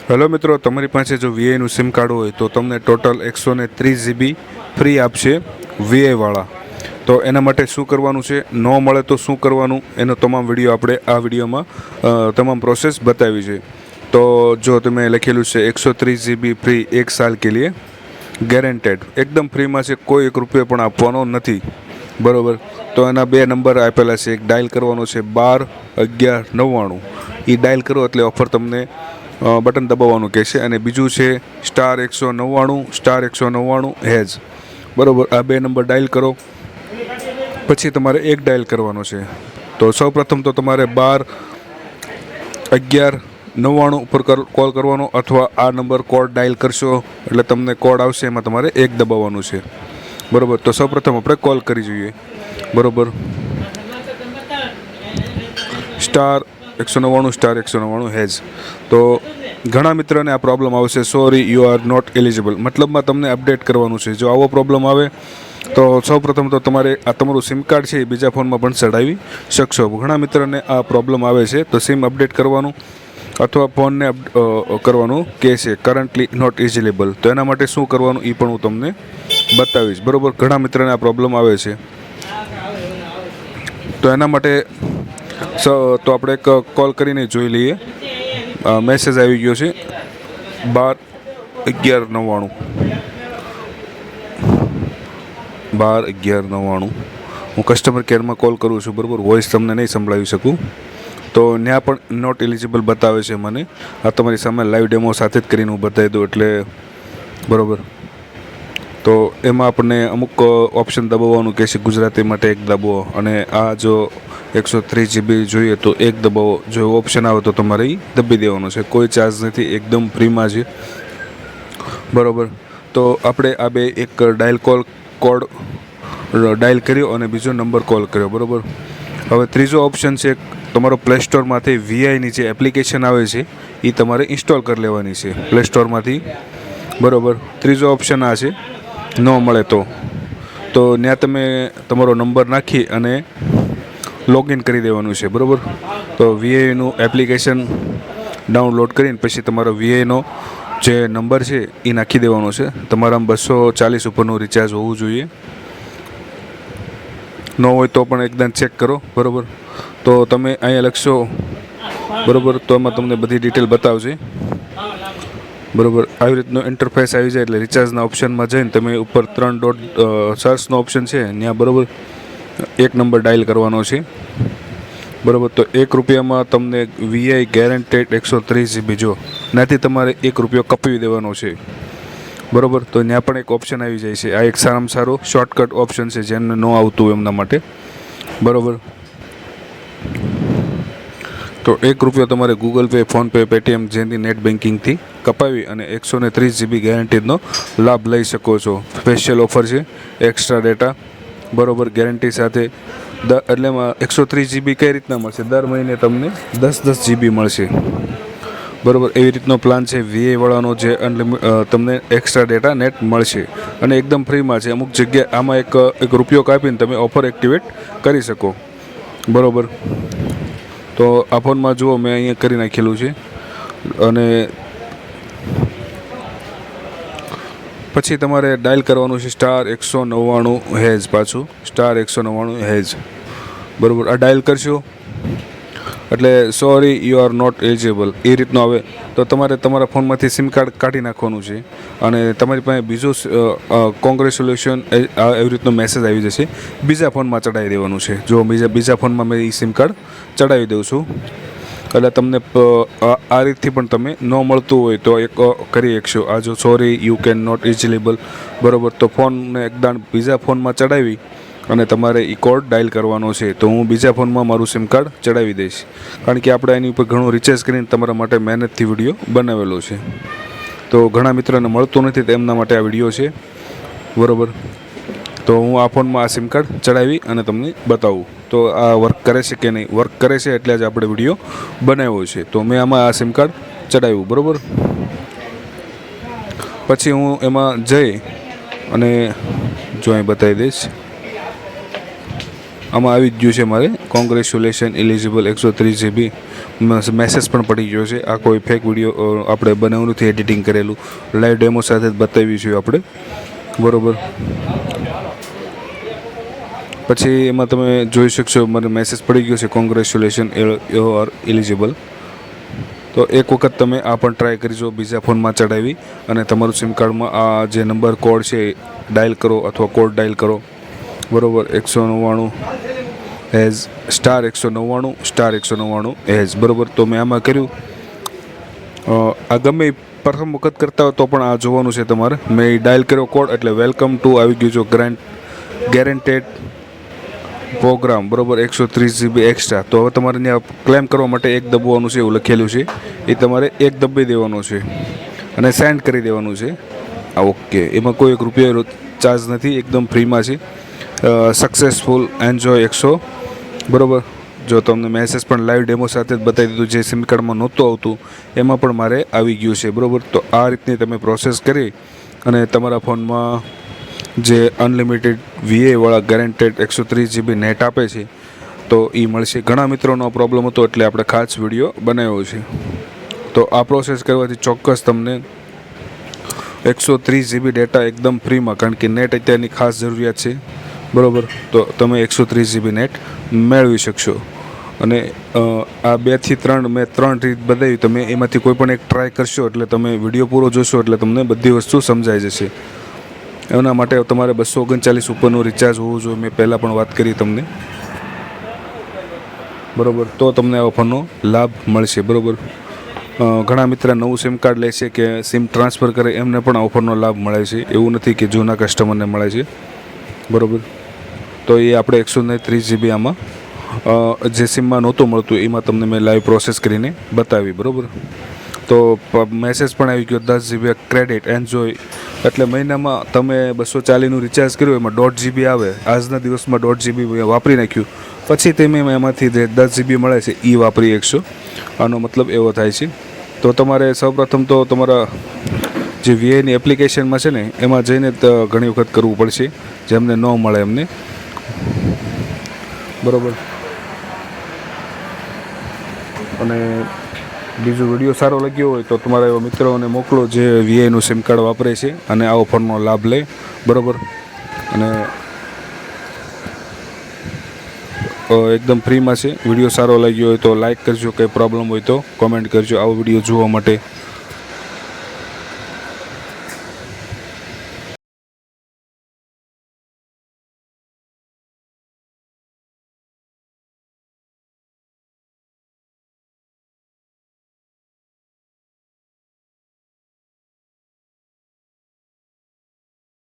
Hello મિત્રો, તમારી પાસે જો વીઆઈનું સિમ કાર્ડ હોય તો તમને ટોટલ 130 GB ફ્રી આપશે વીઆઈવાળા. તો એના માટે શું કરવાનું છે, ન મળે તો શું કરવાનું, એનો તમામ વિડીયો આપણે આ વિડીયોમાં તમામ પ્રોસેસ બતાવી છે. તો જો તમે લખેલું છે 130 GB ફ્રી 1 साल के लिए ગેરંટેડ, એકદમ ફ્રીમાં છે, કોઈ 1 રૂપિયો પણ આપવાનો નથી. બરાબર. તો એના 2 નંબર આપેલા છે, એક ડાયલ કરવાનો છે 12 11 99. એ ડાયલ કરો એટલે ઓફર તમને બટન દબાવવાનું કહેશે, અને બીજું છે *199 હેઝ. બરાબર. આ 2 નંબર ડાયલ કરો, પછી તમારે એક ડાયલ કરવાનો છે. તો સૌપ્રથમ તો તમારે 12 11 99 ઉપર કોલ કરવાનો, અથવા આ નંબર કોડ ડાયલ કરશો એટલે તમને કોડ આવશે, એમાં તમારે એક દબાવવાનું છે. બરાબર. તો સૌપ્રથમ આપણે કોલ કરી જોઈએ. બરાબર. *199 હેઝ. તો ઘણા મિત્રોને આ પ્રોબ્લેમ આવશે, sorry you are not eligible, મતલબમાં તમને અપડેટ કરવાનું છે. જો આવો પ્રોબ્લેમ આવે તો સૌપ્રથમ તો તમારે આ તમારું સિમ કાર્ડ છે એ બીજા ફોનમાં પણ ચડાવી શકશો. ઘણા મિત્રોને આ પ્રોબ્લેમ આવે છે, તો સિમ અપડેટ કરવાનું અથવા ફોનને કરવાનું કહે છે કરન્ટલી નોટ એલિજિબલ. તો એના માટે શું કરવાનું એ પણ હું તમને બતાવીશ. બરાબર. ઘણા મિત્રોને આ પ્રોબ્લેમ આવે છે, તો એના માટે તો આપણે એક કોલ કરીને જોઈ લઈએ. મેસેજ આવી ગયો છે 12 11 99. હું કસ્ટમર કેરમાં કોલ કરું છું. બરાબર. વોઇસ તમને નહીં સંભળાવી શકું, તો ત્યાં પણ નોટ એલિજિબલ બતાવે છે મને. આ તમારી સામે લાઈવ ડેમો સાથે જ કરીને હું બતાવી દઉં એટલે. બરાબર. તો એમાં આપણને અમુક ઓપ્શન દબાવવાનું કહે છે. ગુજરાતી માટે એક દબાવો, અને આ જો 130 GB જોઈએ તો એક દબાવો. જો ઓપ્શન આવે તો તમારે એ દબી દેવાનું છે, કોઈ ચાર્જ નથી, એકદમ ફ્રીમાં છે. બરાબર. તો આપણે આ બે, એક ડાયલ કોડ ડાયલ કર્યો અને બીજો નંબર કોલ કર્યો. બરાબર. હવે ત્રીજો ઓપ્શન છે, તમારો પ્લે સ્ટોરમાંથી વીઆઈની જે એપ્લિકેશન આવે છે એ તમારે ઇન્સ્ટોલ કરી લેવાની છે પ્લે સ્ટોરમાંથી. બરાબર. ત્રીજો ઓપ્શન આ છે, ન મળે તો ત્યાં તમે તમારો નંબર નાખી અને લોગિન કરી દેવાનું છે. બરાબર. તો વીઆઈનું એપ્લિકેશન ડાઉનલોડ કરીને પછી તમારો વીઆઈનો જે નંબર છે એ નાખી દેવાનો છે. તમારામાં 240 ઉપરનું રિચાર્જ હોવું જોઈએ. ન હોય તો પણ એકદમ ચેક કરો. બરાબર. તો તમે અહીંયા લખશો. બરાબર. તો એમાં તમને બધી ડિટેલ બતાવશે. બરાબર. આવી રીતનો ઇન્ટરફેસ આવી જાય એટલે રિચાર્જના ઓપ્શનમાં જઈને તમે ઉપર 3 ડોટ સર્ચનો ઓપ્શન છે ત્યાં, બરાબર, એક નંબર ડાયલ કરવાનો છે. બરાબર. તો 1 રૂપિયામાં તમને વીઆઈ ગેરંટેડ 130 GB જો ત્યાંથી તમારે 1 રૂપિયો કપાવી દેવાનો છે. બરાબર. તો ત્યાં પણ એક ઓપ્શન આવી જાય છે. આ એક સારામાં સારો શોર્ટકટ ઓપ્શન છે, જેને ન આવતું એમના માટે. બરાબર. તો 1 રૂપિયો તમારે ગૂગલ પે, ફોનપે, પેટીએમ જેની નેટ બેન્કિંગથી કપાવી અને 130 GB ગેરંટીનો લાભ લઈ શકો છો. સ્પેશિયલ ઓફર છે, એક્સ્ટ્રા ડેટા. બરાબર. ગેરંટી સાથે એટલે એમાં 130 GB કઈ રીતના મળશે, દર મહિને તમને 10 GB મળશે. બરાબર. એવી રીતનો પ્લાન છે વીઆઈવાળાનો, જે તમને એક્સ્ટ્રા ડેટા નેટ મળશે અને એકદમ ફ્રીમાં છે. અમુક જગ્યાએ આમાં એક રૂપિયો કાપીને તમે ઓફર એક્ટિવેટ કરી શકો. બરાબર. તો આ ફોનમાં જુઓ, મેં અહીંયા કરી નાખેલું છે. અને પછી તમારે ડાયલ કરવાનું છે *199 હેઝ. પાછું *199 હેઝ. બરાબર. આ ડાયલ કરશો એટલે sorry you are not eligible એ રીતનો આવે. તો તમારે તમારા ફોનમાંથી સિમ કાર્ડ કાઢી નાખવાનું છે, અને તમારી પાસે બીજું કોંગ્રેચ્યુલેશન એવી રીતનો મેસેજ આવી જશે. બીજા ફોનમાં ચડાવી દેવાનું છે. જો બીજા ફોનમાં મેં એ સિમ કાર્ડ ચડાવી દઉં છું, એટલે તમને આ રીતથી પણ તમે ન મળતું હોય તો એક કરી શકશો. આ જો sorry you can not eligible. બરાબર. તો ફોનને એકદમ બીજા ફોનમાં ચડાવી અને તમારે એ કોડ ડાયલ કરવાનો છે. તો હું બીજા ફોનમાં મારું સિમ કાર્ડ ચડાવી દઈશ, કારણ કે આપણે એની ઉપર ઘણું રિસર્ચ કરીને તમારા માટે મહેનતથી વિડીયો બનાવેલો છે. તો ઘણા મિત્રોને મળતું નથી, તો એમના માટે આ વિડીયો છે. બરાબર. તો હું આ ફોનમાં આ સિમ કાર્ડ ચડાવી અને તમને બતાવું તો આ વર્ક કરે છે કે નહીં. વર્ક કરે છે એટલે જ આપણે વિડીયો બનાવ્યો છે. તો મેં આમાં આ સિમ કાર્ડ ચડાવ્યું. બરાબર. પછી હું એમાં જઈ અને જો અહીં બતાવી દઈશ. આમાં આવી જ ગયું છે મારે કોંગ્રેચ્યુલેશન એલિજિબલ 130 GB મેસેજ પણ પડી ગયો છે. આ કોઈ ફેક વિડીયો આપણે બનાવ્યું નથી, એડિટિંગ કરેલું, લાઈવ ડેમો સાથે જ બતાવ્યું છે આપણે, બરાબર. પછી એમાં તમે જોઈ શકશો મારે મેસેજ પડી ગયો છે કોંગ્રેચ્યુલેશન યુ આર એલિજિબલ. તો એક વખત તમે આ પણ ટ્રાય કરજો બીજા ફોનમાં ચડાવી અને તમારું સિમ કાર્ડમાં આ જે નંબર કોડ છે ડાયલ કરો અથવા કોડ ડાયલ કરો, બરાબર. 199 હેઝ *199 હેઝ, બરાબર. તો મેં આમાં કર્યું. આ ગમે પ્રથમ વખત કરતા હોય તો પણ આ જોવાનું છે તમારે. મેં ડાયલ કર્યો કોડ એટલે વેલકમ ટુ આવી ગયું જો ગેરંટેડ પ્રોગ્રામ, બરાબર. 130 GB એક્સ્ટ્રા. તો હવે તમારે ત્યાં ક્લેમ કરવા માટે એક દબાવવાનું છે એવું લખેલું છે, એ તમારે એક દબાવી દેવાનું છે અને સેન્ડ કરી દેવાનું છે. આ ઓકે, એમાં કોઈ એક રૂપિયા ચાર્જ નથી, એકદમ ફ્રીમાં છે. સક્સેસફુલ એન્જોય 100, બરાબર. જો તમને મેસેજ પણ લાઈવ ડેમો સાથે જ બતાવી દીધું, જે સિમ કાર્ડમાં નહોતું આવતું એમાં પણ મારે આવી ગયું છે, બરાબર. તો આ રીતની તમે પ્રોસેસ કરી અને તમારા ફોનમાં જે અનલિમિટેડ VA વાળા ગેરંટેડ 130 GB નેટ આપે છે તો એ મળશે. ઘણા મિત્રોનો પ્રોબ્લેમ હતો એટલે આપણે ખાસ વિડીયો બનાવ્યો છે. તો આ પ્રોસેસ કરવાથી ચોક્કસ તમને 130 GB ડેટા એકદમ ફ્રીમાં, કારણ કે નેટ અત્યારની ખાસ જરૂરિયાત છે, બરાબર. તો તમે 130 GB નેટ મેળવી શકશો. અને આ 2 થી 3 મેં 3 રીત બતાવી, તમે એમાંથી કોઈ પણ એક ટ્રાય કરશો એટલે તમે વિડીયો પૂરો જોશો એટલે તમને બધી વસ્તુ સમજાઈ જશે. એના માટે તમારે 239 ઉપરનું રિચાર્જ હોવું જોઈએ, મેં પહેલાં પણ વાત કરી તમને, બરાબર. તો તમને આ ઓફરનો લાભ મળશે, બરાબર. ઘણા મિત્ર નવું સિમ કાર્ડ લે છે કે સિમ ટ્રાન્સફર કરે એમને પણ આ ઓફરનો લાભ મળે છે, એવું નથી કે જૂના કસ્ટમરને મળે છે, બરાબર. તો એ આપણે 130 GB આમાં જે સિમમાં નહોતું મળતું એમાં તમને મેં લાઈવ પ્રોસેસ કરીને બતાવી, બરાબર. તો મેસેજ પણ આવી ગયો 10 GB ક્રેડિટ એન્જોય, એટલે મહિનામાં તમે 240નું રિચાર્જ કર્યું એમાં 1.5 GB આવે. આજના દિવસમાં 1.5 GB વાપરી નાખ્યું પછી તમે એમાંથી જે 10 GB મળે છે એ વાપરી શકશો. આનો મતલબ એવો થાય છે. તો તમારે સૌપ્રથમ તો તમારા જે VAની એપ્લિકેશનમાં છે ને એમાં જઈને ઘણી વખત કરવું પડશે, જેમને ન મળે એમને, બરાબર. અને બીજો વિડીયો સારો લાગ્યો હોય તો તમારા એવા મિત્રોને મોકલો જે VAનું સિમ કાર્ડ વાપરે છે અને આ ઓફરનો લાભ લે, બરાબર. અને એકદમ ફ્રીમાં છે. વિડીયો સારો લાગ્યો હોય તો લાઈક કરજો, કંઈ પ્રોબ્લેમ હોય તો કોમેન્ટ કરજો. આવો વિડીયો જોવા માટે